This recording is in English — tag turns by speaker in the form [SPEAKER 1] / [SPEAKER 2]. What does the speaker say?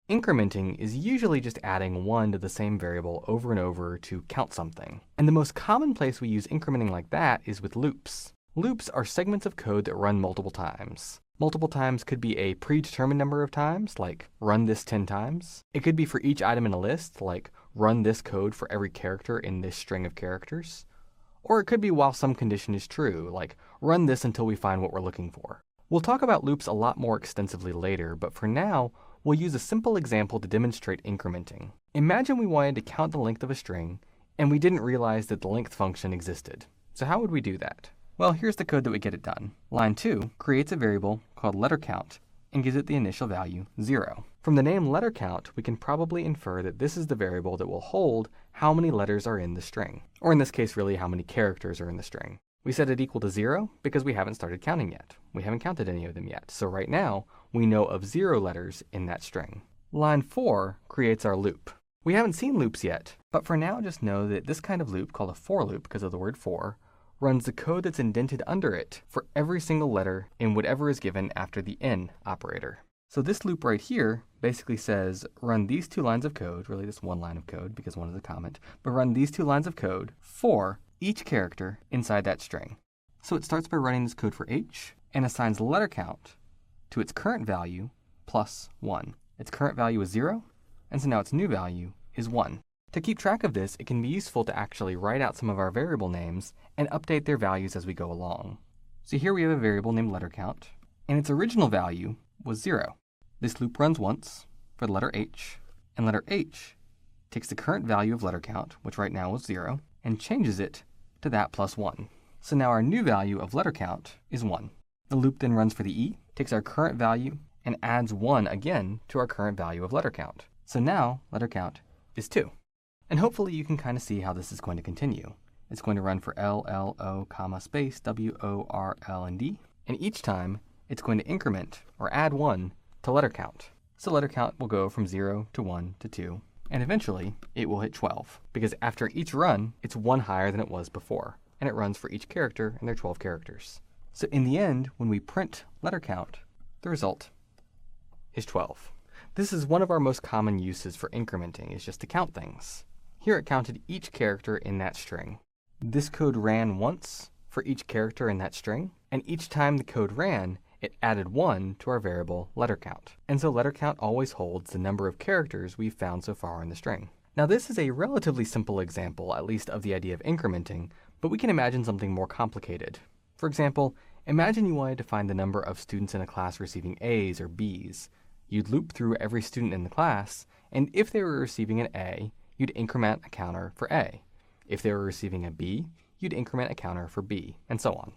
[SPEAKER 1] Incrementing is usually just adding 1 to the same variable over and over to count something. And the most common place we use incrementing like that is with loops. Loops are segments of code that run multiple times. Multiple times could be a predetermined number of times, like run this 10 times. It could be for each item in a list, like run this code for every character in this string of characters. Or it could be while some condition is true, like run this until we find what we're looking for. We'll talk about loops a lot more extensively later, but for now, we'll use a simple example to demonstrate incrementing. Imagine we wanted to count the length of a string, and we didn't realize that the length function existed. So how would we do that? Well, here's the code that would get it done. Line 2 creates a variable called letterCount and gives it the initial value 0. From the name letterCount, we can probably infer that this is the variable that will hold how many letters are in the string. Or in this case, really, how many characters are in the string. We set it equal to 0 because we haven't started counting yet. We haven't counted any of them yet. So right now, we know of 0 letters in that string. Line 4 creates our loop. We haven't seen loops yet, but for now, just know that this kind of loop, called a for loop because of the word for, runs the code that's indented under it for every single letter in whatever is given after the n operator. So this loop right here basically says run these 2 lines of code, really this 1 line of code because 1 is a comment, but run these 2 lines of code for each character inside that string. So it starts by running this code for h and assigns letter count to its current value plus 1. Its current value is 0, and so now its new value is 1. To keep track of this, it can be useful to actually write out some of our variable names and update their values as we go along. So here we have a variable named letterCount, and its original value was 0. This loop runs once for the letter h, and letter h takes the current value of letterCount, which right now was 0, and changes it to that plus 1. So now our new value of letterCount is 1. The loop then runs for the e, takes our current value, and adds 1 again to our current value of letterCount. So now letterCount is 2. And hopefully you can kind of see how this is going to continue. It's going to run for L, L, O, comma, space, W, O, R, L, and D. And each time, it's going to increment, or add 1, to letterCount. So letterCount will go from 0 to 1 to 2. And eventually, it will hit 12. Because after each run, it's 1 higher than it was before. And it runs for each character, and there are 12 characters. So in the end, when we print letterCount, the result is 12. This is one of our most common uses for incrementing, is just to count things. Here it counted each character in that string. This code ran once for each character in that string, and each time the code ran, it added 1 to our variable letterCount. And so letterCount always holds the number of characters we've found so far in the string. Now this is a relatively simple example, at least of the idea of incrementing, but we can imagine something more complicated. For example, imagine you wanted to find the number of students in a class receiving A's or B's. You'd loop through every student in the class, and if they were receiving an A, you'd increment a counter for A. If they were receiving a B, you'd increment a counter for B, and so on.